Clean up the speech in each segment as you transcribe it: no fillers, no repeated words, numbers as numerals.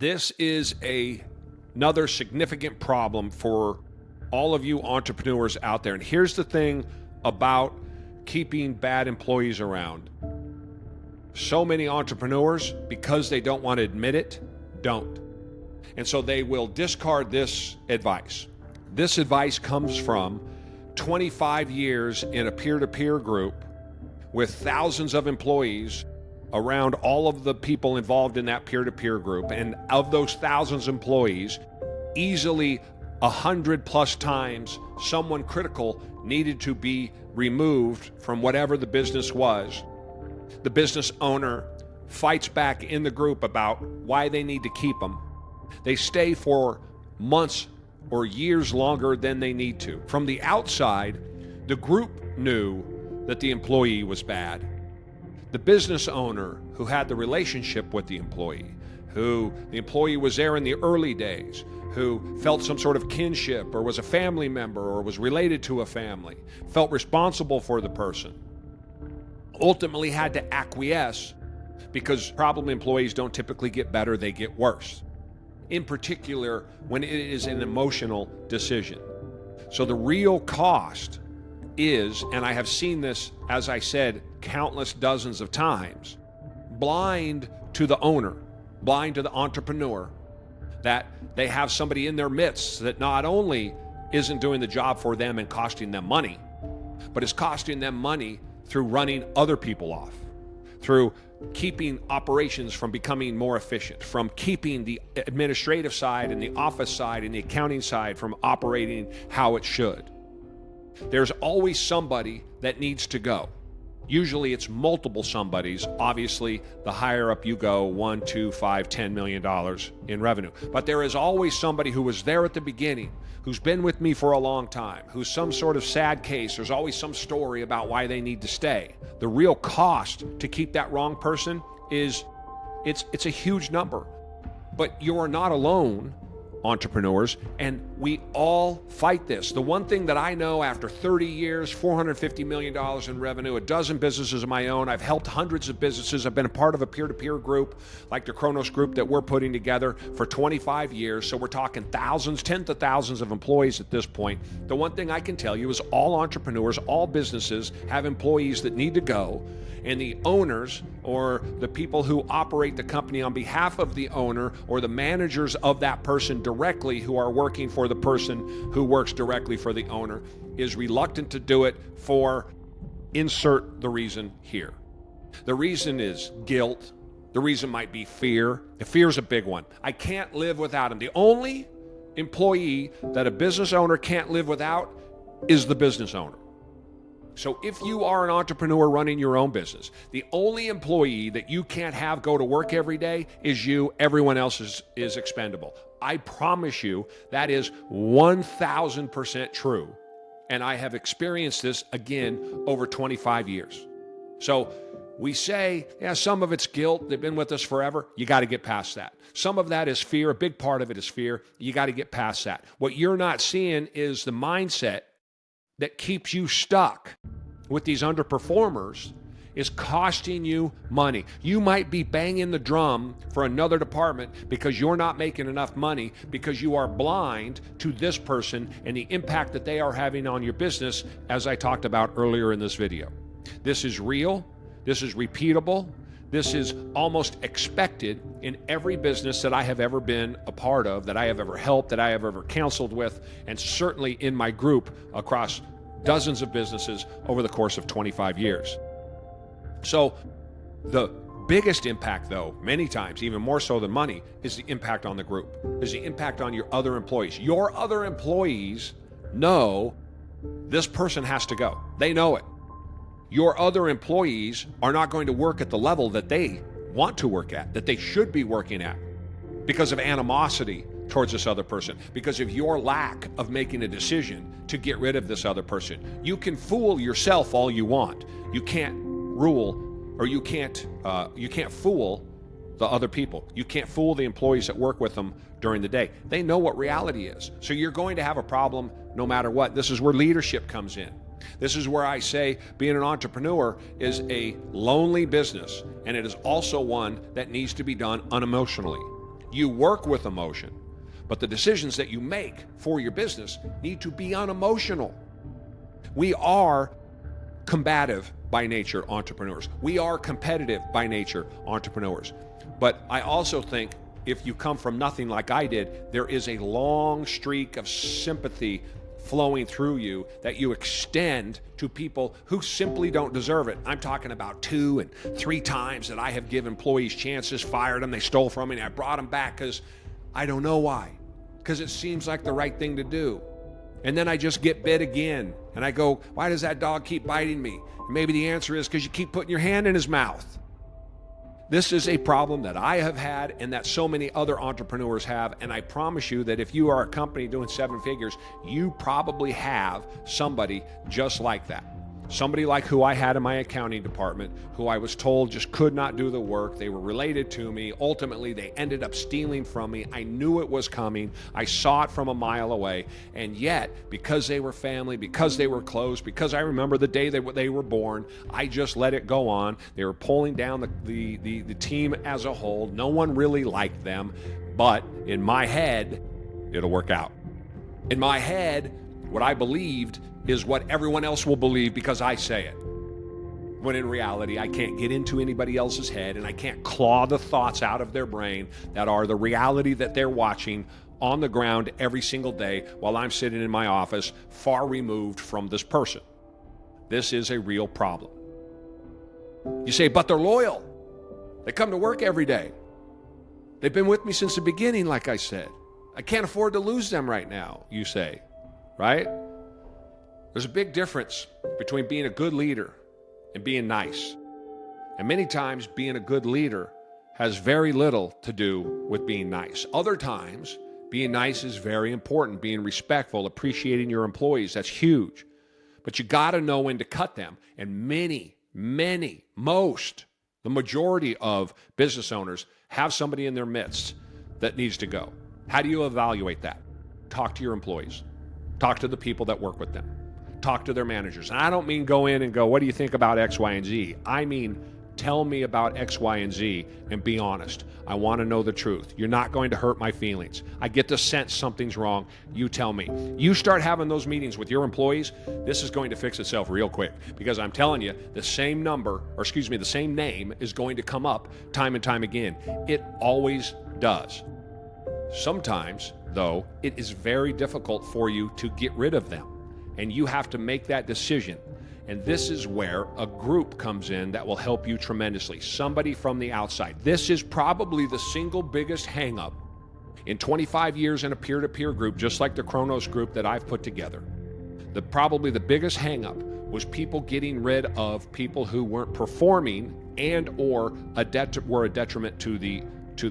This is another significant problem for all of you entrepreneurs out there. And here's the thing about keeping bad employees around. So many entrepreneurs, because they don't want to admit it, don't. And so they will discard this advice. This advice comes from 25 years in a peer-to-peer group with thousands of employees around all of the people involved in that peer-to-peer group. And of those thousands of employees, easily 100+ times someone critical needed to be removed from whatever the business was. The business owner fights back in the group about why they need to keep them. They stay for months or years longer than they need to. From the outside, the group knew that the employee was bad. The business owner who had the relationship with the employee, who the employee was there in the early days, who felt some sort of kinship or was a family member or was related to a family, felt responsible for the person, ultimately had to acquiesce because problem employees don't typically get better, they get worse. In particular, when it is an emotional decision. So the real cost is, and I have seen this, as I said, countless dozens of times, blind to the owner, blind to the entrepreneur, that they have somebody in their midst that not only isn't doing the job for them and costing them money, but is costing them money through running other people off, through keeping operations from becoming more efficient, from keeping the administrative side and the office side and the accounting side from operating how it should. There's always somebody that needs to go. Usually it's multiple somebodies. Obviously, the higher up you go, $1, $2, $5, $10 million in revenue. But there is always somebody who was there at the beginning, who's been with me for a long time, who's some sort of sad case. There's always some story about why they need to stay. The real cost to keep that wrong person is, it's a huge number. But you are not alone, entrepreneurs, and we all fight this. The one thing that I know after 30 years, $450 million in revenue, a dozen businesses of my own, I've helped hundreds of businesses, I've been a part of a peer-to-peer group like the Kronos group that we're putting together for 25 years, so we're talking thousands, tens of thousands of employees at this point. The one thing I can tell you is all entrepreneurs, all businesses have employees that need to go, and the owners or the people who operate the company on behalf of the owner or the managers of that person directly who are working for the person who works directly for the owner is reluctant to do it for insert the reason here. The reason is guilt. The reason might be fear. The fear is a big one. I can't live without him. The only employee that a business owner can't live without is the business owner. So if you are an entrepreneur running your own business, the only employee that you can't have go to work every day is you. Everyone else is expendable. I promise you that is 1,000% true. And I have experienced this again over 25 years. So we say, yeah, some of it's guilt. They've been with us forever. You got to get past that. Some of that is fear. A big part of it is fear. You got to get past that. What you're not seeing is the mindset that keeps you stuck with these underperformers is costing you money. You might be banging the drum for another department because you're not making enough money because you are blind to this person and the impact that they are having on your business, as I talked about earlier in this video. This is real. This is repeatable. This is almost expected in every business that I have ever been a part of, that I have ever helped, that I have ever counseled with, and certainly in my group across dozens of businesses over the course of 25 years. So the biggest impact, though, many times, even more so than money, is the impact on the group, is the impact on your other employees. Your other employees know this person has to go. They know it. Your other employees are not going to work at the level that they want to work at, that they should be working at, because of animosity towards this other person, because of your lack of making a decision to get rid of this other person. You can fool yourself all you want. You can't rule, or you can't fool the other people. You can't fool the employees that work with them during the day. They know what reality is. So you're going to have a problem no matter what. This is where leadership comes in. This is where I say being an entrepreneur is a lonely business, and it is also one that needs to be done unemotionally. You work with emotion, but the decisions that you make for your business need to be unemotional. We are combative by nature entrepreneurs. We are competitive by nature entrepreneurs. But I also think if you come from nothing like I did, there is a long streak of sympathy flowing through you that you extend to people who simply don't deserve it. I'm talking about 2 and 3 times that I have given employees chances, fired them, they stole from me, and I brought them back because I don't know why. Because it seems like the right thing to do. And then I just get bit again. And I go, why does that dog keep biting me? And maybe the answer is because you keep putting your hand in his mouth. This is a problem that I have had and that so many other entrepreneurs have. And I promise you that if you are a company doing 7 figures, you probably have somebody just like that. Somebody like who I had in my accounting department, who I was told just could not do the work. They were related to me. Ultimately, they ended up stealing from me. I knew it was coming. I saw it from a mile away. And yet, because they were family, because they were close, because I remember the day they were born, I just let it go on. They were pulling down the team as a whole. No one really liked them. But in my head, it'll work out. In my head, what I believed is what everyone else will believe because I say it. When in reality, I can't get into anybody else's head and I can't claw the thoughts out of their brain that are the reality that they're watching on the ground every single day while I'm sitting in my office far removed from this person. This is a real problem. You say, but they're loyal. They come to work every day. They've been with me since the beginning, like I said. I can't afford to lose them right now, you say, right? There's a big difference between being a good leader and being nice. And many times being a good leader has very little to do with being nice. Other times, being nice is very important. Being respectful, appreciating your employees, that's huge. But you got to know when to cut them. And the majority of business owners have somebody in their midst that needs to go. How do you evaluate that? Talk to your employees. Talk to the people that work with them. Talk to their managers. And I don't mean go in and go, what do you think about X, Y, and Z? I mean, tell me about X, Y, and Z and be honest. I want to know the truth. You're not going to hurt my feelings. I get the sense something's wrong. You tell me. You start having those meetings with your employees, this is going to fix itself real quick because I'm telling you, the same name is going to come up time and time again. It always does. Sometimes, though, it is very difficult for you to get rid of them. And you have to make that decision. And this is where a group comes in that will help you tremendously. Somebody from the outside. This is probably the single biggest hang-up in 25 years in a peer-to-peer group, just like the Kronos group that I've put together. Probably the biggest hang-up was people getting rid of people who weren't performing and or were a detriment to the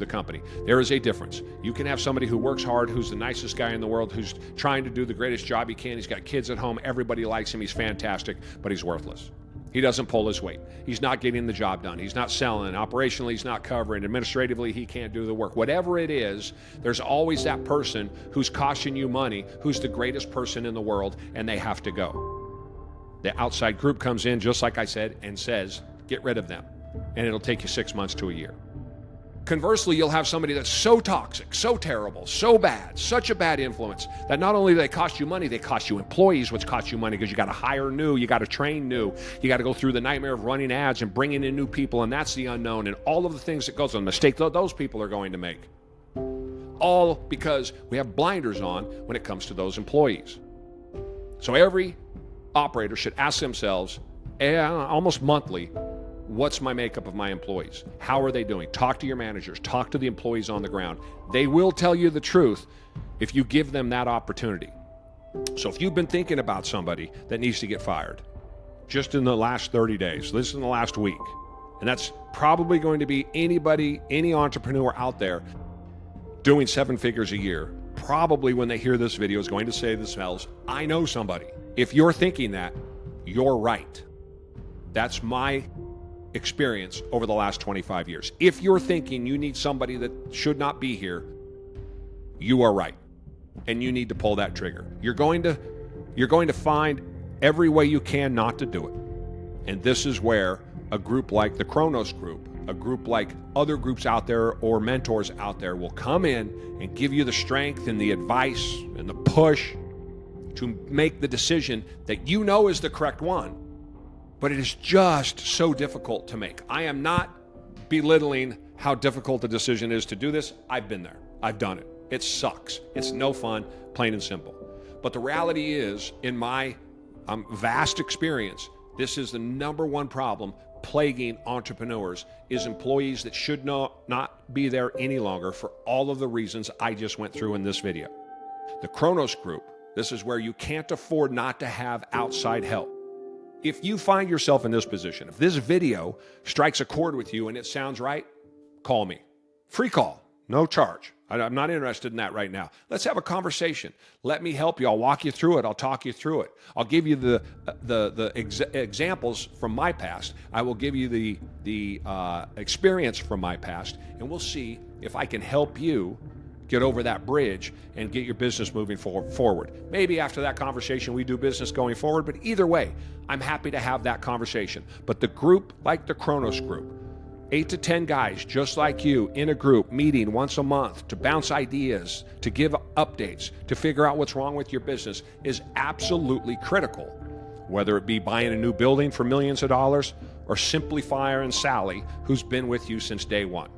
company. There is a difference. You can have somebody who works hard, who's the nicest guy in the world, who's trying to do the greatest job he can. He's got kids at home. Everybody likes him. He's fantastic, but he's worthless. He doesn't pull his weight. He's not getting the job done. He's not selling. Operationally, he's not covering. Administratively, he can't do the work. Whatever it is, there's always that person who's costing you money, who's the greatest person in the world, and they have to go. The outside group comes in, just like I said, and says, get rid of them. And it'll take you 6 months to a year. Conversely, you'll have somebody that's so toxic, so terrible, so bad, such a bad influence that not only do they cost you money, they cost you employees, which costs you money because you got to hire new, you got to train new, you got to go through the nightmare of running ads and bringing in new people, and that's the unknown, and all of the things that goes on, the mistake that those people are going to make. All because we have blinders on when it comes to those employees. So every operator should ask themselves almost monthly, what's my makeup of my employees? How are they doing? Talk to your managers. Talk to the employees on the ground. They will tell you the truth if you give them that opportunity. So if you've been thinking about somebody that needs to get fired just in the last 30 days, this is in the last week, and that's probably going to be any entrepreneur out there doing 7 figures a year, probably when they hear this video is going to say to themselves, I know somebody. If you're thinking that, you're right. That's my experience over the last 25 years. If you're thinking you need somebody that should not be here, you are right. And you need to pull that trigger. You're going to find every way you can not to do it. And this is where a group like the Kronos group a group like other groups out there or mentors out there will come in and give you the strength and the advice and the push to make the decision that you know is the correct one. But it is just so difficult to make. I am not belittling how difficult the decision is to do this. I've been there. I've done it. It sucks. It's no fun, plain and simple. But the reality is, in my vast experience, this is the number one problem plaguing entrepreneurs, is employees that should not be there any longer for all of the reasons I just went through in this video. The Kronos Group, this is where you can't afford not to have outside help. If you find yourself in this position, if this video strikes a chord with you and it sounds right, call me. Free call, no charge. I'm not interested in that right now. Let's have a conversation. Let me help you. I'll walk you through it. I'll talk you through it. I'll give you the examples from my past. I will give you the experience from my past, and we'll see if I can help you get over that bridge and get your business moving forward. Maybe after that conversation, we do business going forward, but either way, I'm happy to have that conversation. But the group, like the Kronos Group, 8 to 10 guys just like you in a group meeting once a month to bounce ideas, to give updates, to figure out what's wrong with your business is absolutely critical. Whether it be buying a new building for millions of dollars or simply firing Sally, who's been with you since day one.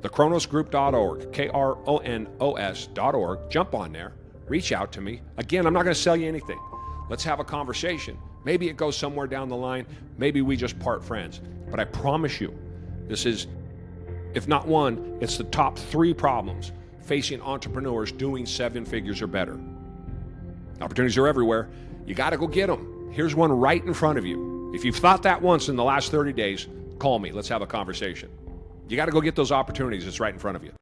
thekronosgroup.org, KRONOS.org. Jump on there, reach out to me. Again, I'm not going to sell you anything. Let's have a conversation. Maybe it goes somewhere down the line. Maybe we just part friends. But I promise you, this is, if not one, it's the top 3 problems facing entrepreneurs doing 7 figures or better. Opportunities are everywhere. You got to go get them. Here's one right in front of you. If you've thought that once in the last 30 days, call me. Let's have a conversation. You got to go get those opportunities. It's right in front of you.